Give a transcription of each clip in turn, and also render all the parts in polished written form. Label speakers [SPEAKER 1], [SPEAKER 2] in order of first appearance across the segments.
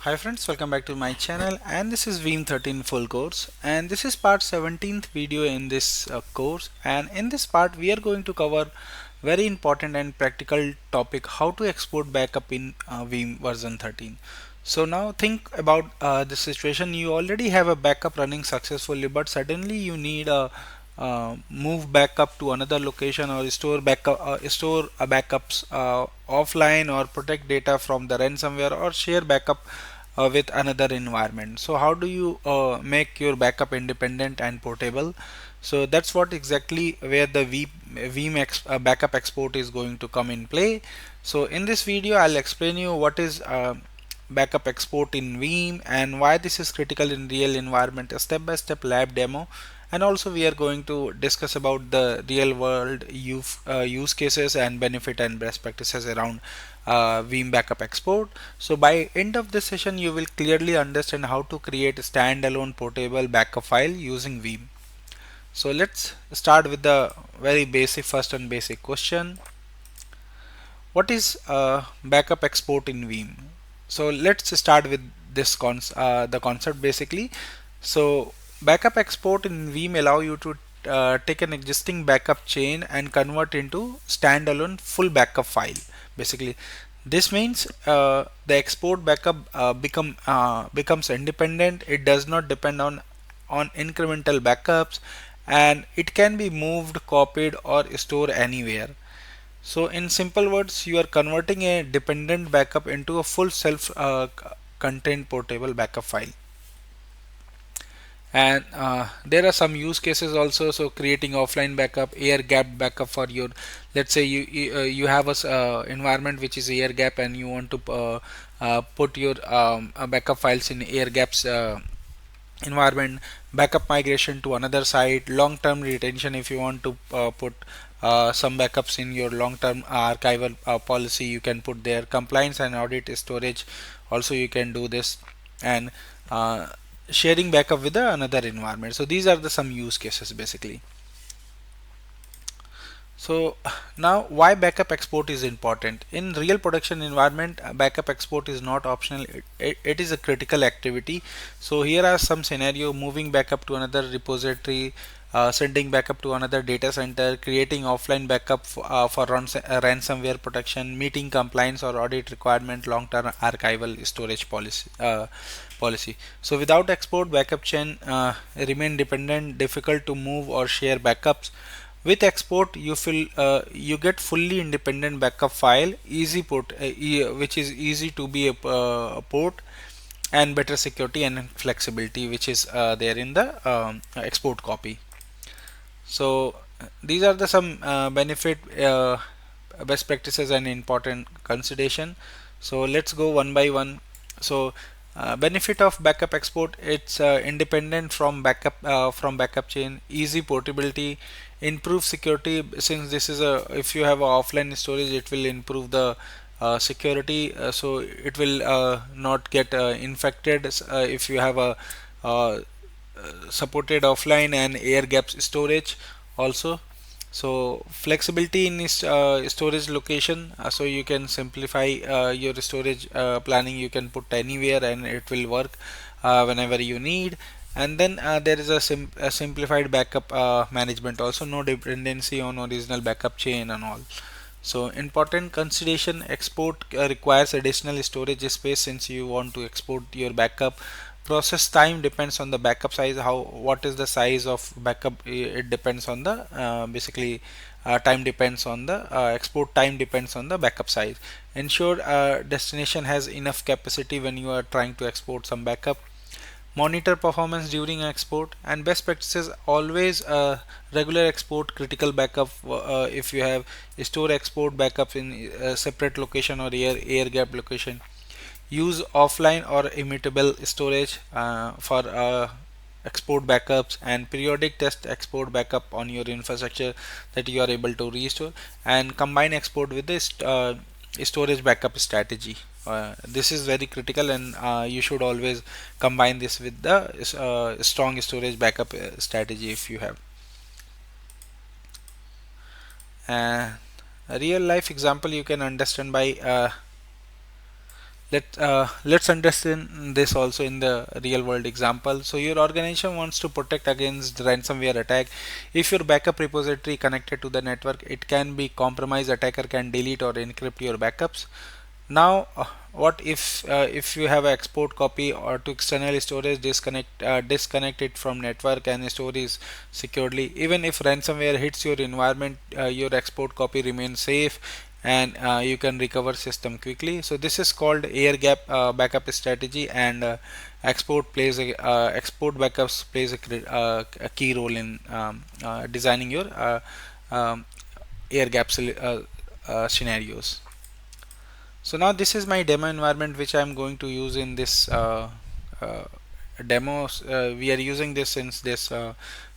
[SPEAKER 1] Hi friends, welcome back to my channel, and this is Veeam 13 full course, and this is part 17th video in this course. And in this part we are going to cover very important and practical topic, how to export backup in Veeam version 13. So now think about the situation. You already have a backup running successfully, but suddenly you need a move backup to another location, or store backups offline, or protect data from the ransomware, or share backup with another environment. So how do you make your backup independent and portable? So that's what exactly where the backup export is going to come in play. So in this video I'll explain you what is backup export in Veeam and why this is critical in real environment, a step-by-step lab demo. And also we are going to discuss about the real world use cases and benefit and best practices around Veeam backup export. So by end of this session you will clearly understand how to create a standalone portable backup file using Veeam. So let's start with the very basic first and basic question. What is backup export in Veeam? So let's start with the concept basically. So backup export in Veeam allow you to take an existing backup chain and convert into standalone full backup file. Basically, this means the export backup becomes independent. It does not depend on incremental backups, and it can be moved, copied, or stored anywhere. So in simple words, you are converting a dependent backup into a full self contained portable backup file. And there are some use cases also. So creating offline backup, air gap backup for your, let's say you have a environment which is air gap, and you want to put your backup files in air gaps environment. Backup migration to another site, long-term retention, if you want to put some backups in your long-term archival policy, you can put there. Compliance and audit storage, also you can do this. And sharing backup with another environment. So these are the some use cases basically. So now why backup export is important in real production environment. Backup export is not optional, it is a critical activity. So here are some scenario: moving backup to another repository, sending backup to another data center, creating offline backup for ransomware protection, meeting compliance or audit requirement, long-term archival storage policy. So without export, backup chain remain dependent, difficult to move or share backups. With export, you get fully independent backup file, which is easy to be a port, and better security and flexibility, which is there in the export copy. So these are the some benefit, best practices and important consideration. So let's go one by one. So benefit of backup export: it's independent from backup chain, easy portability, improve security. Since this is a, if you have a offline storage, it will improve the security, so it will not get infected if you have a supported offline and air gaps storage also. So flexibility in storage location, so you can simplify your storage planning. You can put anywhere and it will work whenever you need. And then there is a simplified backup management also, no dependency on original backup chain and all. So important consideration: export requires additional storage space. Since you want to export your backup, process time depends on the backup size. What is the size of backup? It depends on the basically time depends on the export time depends on the backup size. Ensure destination has enough capacity when you are trying to export some backup. Monitor performance during export. And best practices: always regular export critical backup. If you have store export backups in a separate location or air gap location. Use offline or immutable storage for export backups, and periodic test export backup on your infrastructure that you are able to restore. And combine export with this storage backup strategy. This is very critical, and you should always combine this with the strong storage backup strategy if you have. A real life example you can understand by Let's understand this also in the real world example. So your organization wants to protect against ransomware attack. If your backup repository connected to the network, it can be compromised. Attacker can delete or encrypt your backups. Now, what if you have an export copy or to external storage, disconnect it from network and store it securely. Even if ransomware hits your environment, your export copy remains safe and you can recover system quickly. So this is called air gap backup strategy, and export backups plays a key role in designing your um, air gap scenarios. So now this is my demo environment which I'm going to use in this uh, demos. We are using this since this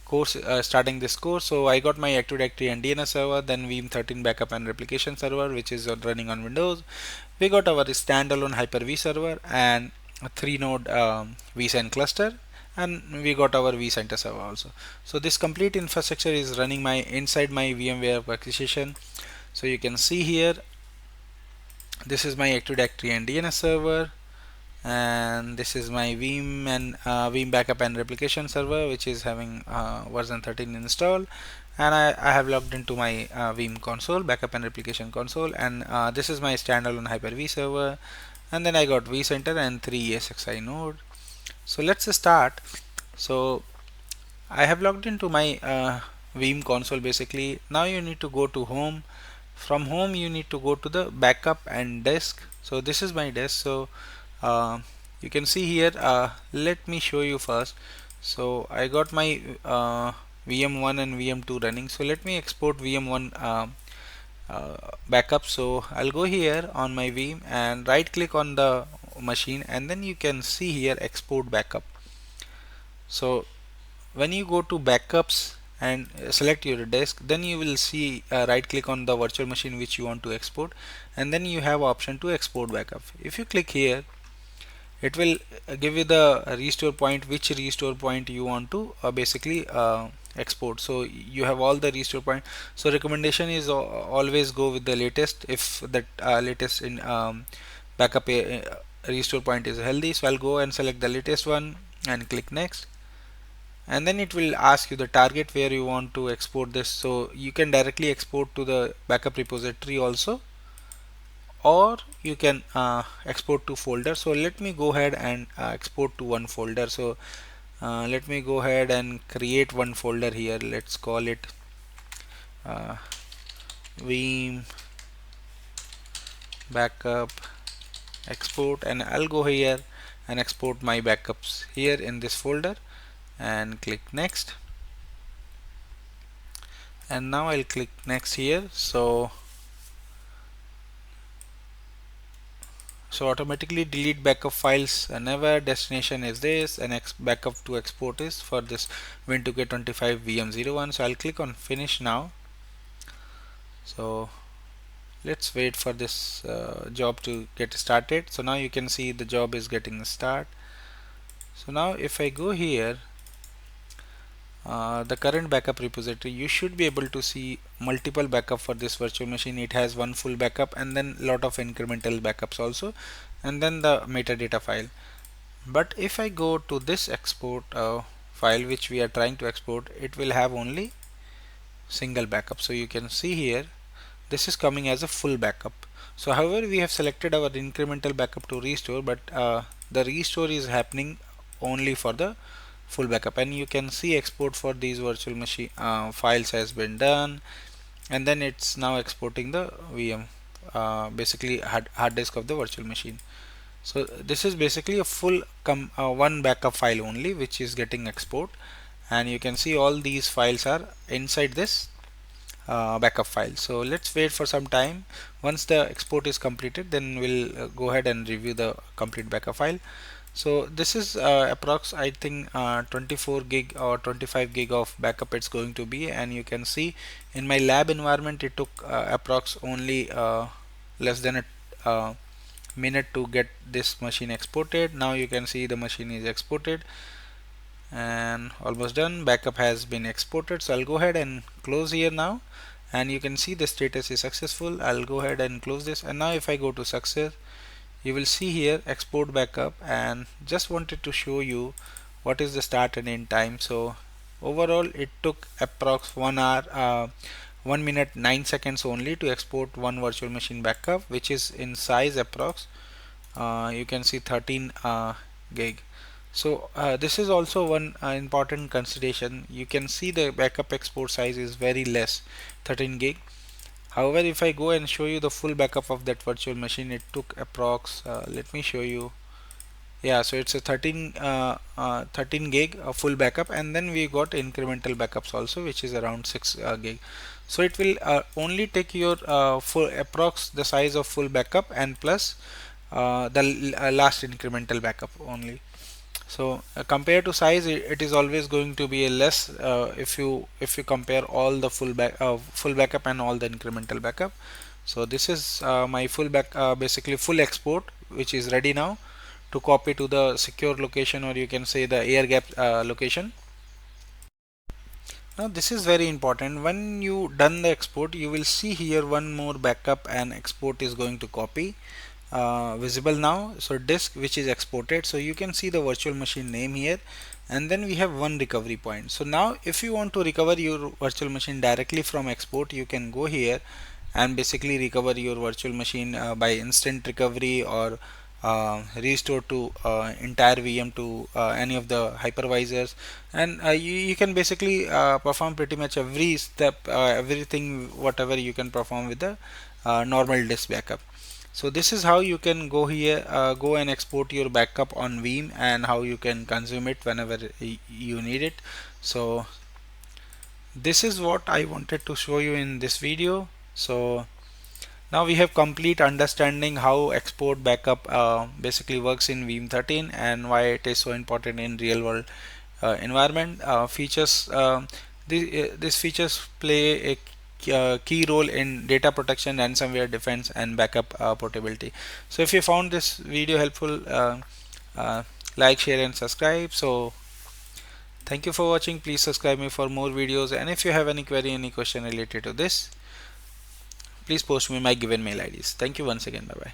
[SPEAKER 1] course, starting this course. So I got my Active Directory and DNS server, then Veeam 13 backup and replication server, which is running on Windows. We got our standalone Hyper-V server and a 3-node vCenter cluster, and we got our vCenter server also. So this complete infrastructure is running my inside my VMware workstation. So you can see here, this is my Active Directory and DNS server, and this is my Veeam and Veeam Backup and Replication server, which is having version 13 installed. And I have logged into my Veeam console, backup and replication console, and this is my standalone Hyper-V server. And then I got vCenter and 3 ESXi node. So let's start. So I have logged into my Veeam console basically. Now you need to go to home. From home you need to go to the backup and disk. So this is my disk. So you can see here, let me show you first. So I got my VM1 and VM2 running. So let me export VM1 backup. So I'll go here on my Veeam and right click on the machine, and then you can see here export backup. So when you go to backups and select your disk, then you will see right click on the virtual machine which you want to export, and then you have option to export backup. If you click here, it will give you the restore point, which restore point you want to basically export. So you have all the restore point. So recommendation is always go with the latest if that latest in backup restore point is healthy. So I'll go and select the latest one and click next, and then it will ask you the target where you want to export this. So you can directly export to the backup repository also, or you can export to folder. So let me go ahead and export to one folder. So let me go ahead and create one folder here. Let's call it Veeam Backup Export, and I'll go here and export my backups here in this folder and click next. And now I'll click next here. So automatically delete backup files never, destination is this, and backup to export is for this Win2K25 VM01. So I'll click on finish now. So let's wait for this job to get started. So now you can see the job is getting start. So now if I go here, the current backup repository, you should be able to see multiple backup for this virtual machine. It has one full backup and then lot of incremental backups also, and then the metadata file. But if I go to this export file which we are trying to export, it will have only single backup. So you can see here, this is coming as a full backup. So however, we have selected our incremental backup to restore, but the restore is happening only for the full backup. And you can see export for these virtual machine files has been done, and then it's now exporting the VM basically hard disk of the virtual machine. So this is basically a full one backup file only which is getting export, and you can see all these files are inside this backup file. So let's wait for some time. Once the export is completed, then we'll go ahead and review the complete backup file. So this is approx I think 24 gig or 25 gig of backup it's going to be, and you can see in my lab environment it took approx only less than a minute to get this machine exported. Now you can see the machine is exported and almost done. Backup has been exported. So I'll go ahead and close here now, and you can see the status is successful. I'll go ahead and close this, and now if I go to success, you will see here export backup, and just wanted to show you what is the start and end time. So overall it took approx 1 hour 1 minute 9 seconds only to export one virtual machine backup, which is in size approx you can see 13 gig. So this is also one important consideration. You can see the backup export size is very less, 13 gig. However, if I go and show you the full backup of that virtual machine, it took approx let me show you. Yeah, so it's a 13 gig full backup, and then we got incremental backups also, which is around 6 gig. So it will only take your full approx the size of full backup and plus the last incremental backup only. So compared to size, it is always going to be a less if you compare all the full backup and all the incremental backup. So this is my full basically full export, which is ready now to copy to the secure location, or you can say the air gap location. Now this is very important. When you done the export, you will see here one more backup and export is going to copy visible now. So disk which is exported, so you can see the virtual machine name here, and then we have one recovery point. So now if you want to recover your virtual machine directly from export, you can go here and basically recover your virtual machine by instant recovery, or restore to entire VM to any of the hypervisors, and you can basically perform pretty much every step, everything whatever you can perform with the normal disk backup. So this is how you can go here, go and export your backup on Veeam, and how you can consume it whenever you need it. So this is what I wanted to show you in this video. So now we have complete understanding how export backup basically works in Veeam 13 and why it is so important in real world environment. Features these features play a key role in data protection, ransomware defense, and backup portability. So if you found this video helpful, uh, like, share, and subscribe. So thank you for watching. Please subscribe me for more videos, and if you have any query, any question related to this, please post me my given mail IDs. Thank you once again. Bye bye.